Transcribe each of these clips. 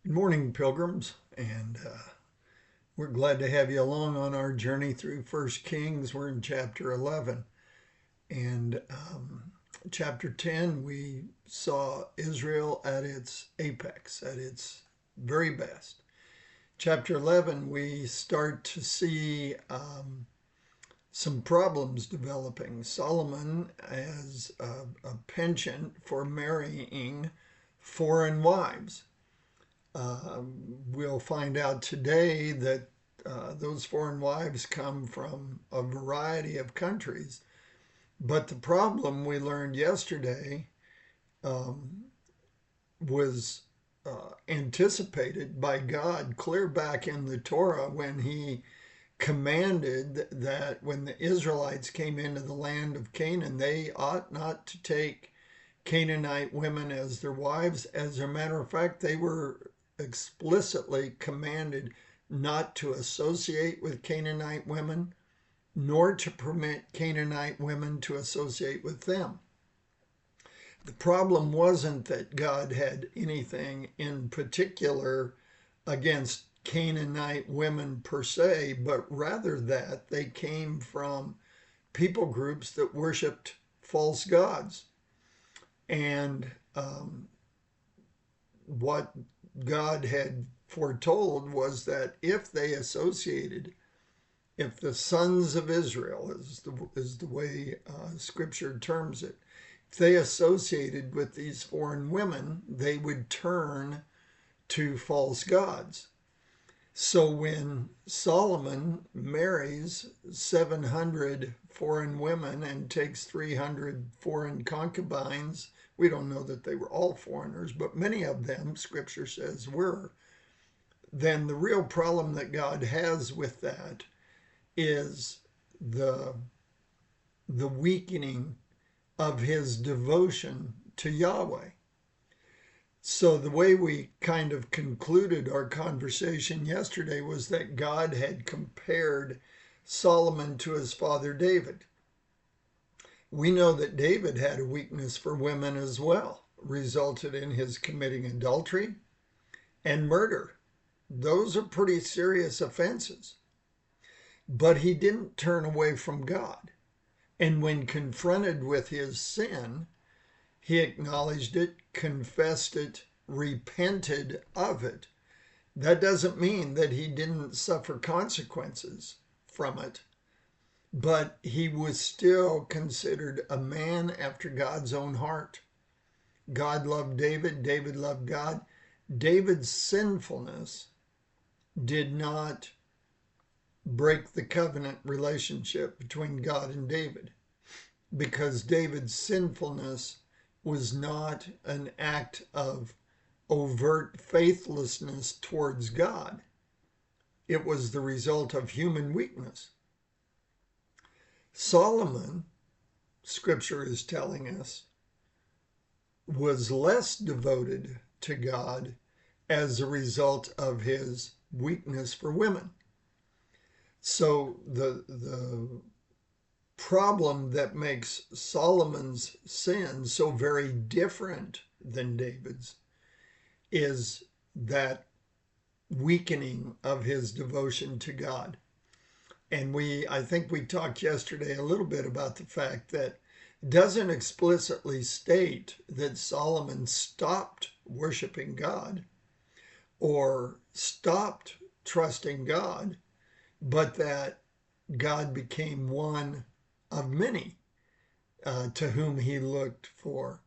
Good morning, pilgrims, and we're glad to have you along on our journey through First Kings. We're in chapter 11, and chapter 10, we saw Israel at its apex, at its very best. Chapter 11, we start to see some problems developing. Solomon has a penchant for marrying foreign wives. We'll find out today that those foreign wives come from a variety of countries. But the problem we learned yesterday um, was anticipated by God clear back in the Torah when He commanded that when the Israelites came into the land of Canaan, they ought not to take Canaanite women as their wives. As a matter of fact, they were explicitly commanded not to associate with Canaanite women, nor to permit Canaanite women to associate with them. The problem wasn't that God had anything in particular against Canaanite women per se, but rather that they came from people groups that worshiped false gods. And what God had foretold was that if they associated, if the sons of Israel is the way Scripture terms it, if they associated with these foreign women, they would turn to false gods. So when Solomon marries 700 foreign women and takes 300 foreign concubines, we don't know that they were all foreigners, but many of them, Scripture says, were. Then the real problem that God has with that is the weakening of his devotion to Yahweh. So the way we kind of concluded our conversation yesterday was that God had compared Solomon to his father David. We know that David had a weakness for women as well, resulted in his committing adultery and murder. Those are pretty serious offenses. But he didn't turn away from God. And when confronted with his sin, he acknowledged it, confessed it, repented of it. That doesn't mean that he didn't suffer consequences from it, but he was still considered a man after God's own heart. God loved David, David loved God. David's sinfulness did not break the covenant relationship between God and David, because David's sinfulness was not an act of overt faithlessness towards God. It was the result of human weakness. Solomon, Scripture is telling us, was less devoted to God as a result of his weakness for women. So the problem that makes Solomon's sin so very different than David's is that weakening of his devotion to God. And I think we talked yesterday a little bit about the fact that it doesn't explicitly state that Solomon stopped worshiping God or stopped trusting God, but that God became one of many to whom he looked for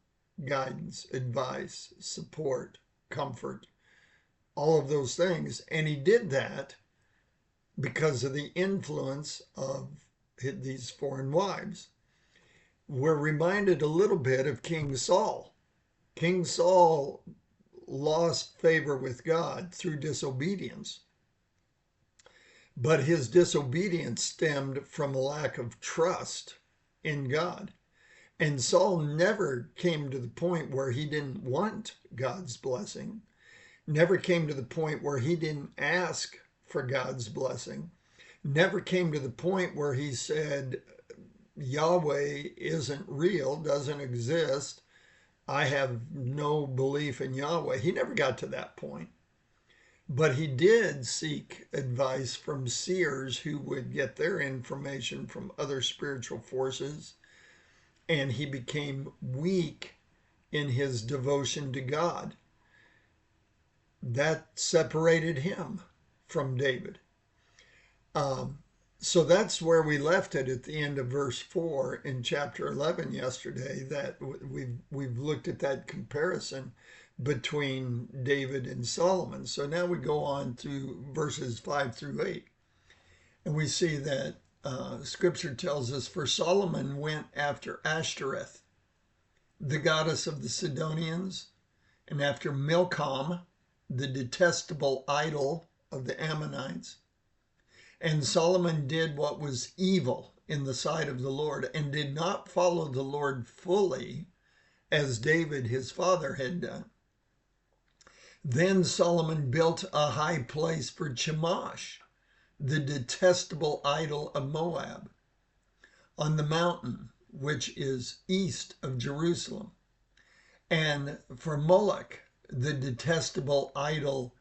guidance, advice, support, comfort, all of those things. And he did that because of the influence of these foreign wives. We're reminded a little bit of King Saul. King Saul lost favor with God through disobedience, but his disobedience stemmed from a lack of trust in God. And Saul never came to the point where he didn't want God's blessing, never came to the point where he didn't ask for God's blessing, never came to the point where he said, Yahweh isn't real, doesn't exist. I have no belief in Yahweh. He never got to that point. But he did seek advice from seers who would get their information from other spiritual forces, and he became weak in his devotion to God. That separated him from David. So that's where we left it at the end of verse 4 in chapter 11 yesterday, that we've looked at that comparison between David and Solomon. So now we go on to verses 5 through 8. And we see that scripture tells us, for Solomon went after Ashtoreth, the goddess of the Sidonians, and after Milcom, the detestable idol of the Ammonites. And Solomon did what was evil in the sight of the Lord, and did not follow the Lord fully as David his father had done. Then Solomon built a high place for Chemosh, the detestable idol of Moab, on the mountain which is east of Jerusalem, and for Moloch, the detestable idol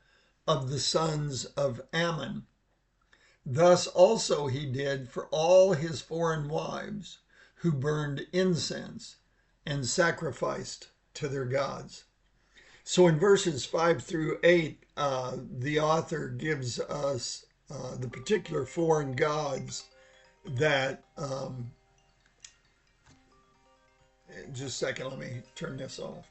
of the sons of Ammon. Thus also he did for all his foreign wives who burned incense and sacrificed to their gods. So in verses 5 through 8, the author gives us the particular foreign gods that, just a second, let me turn this off.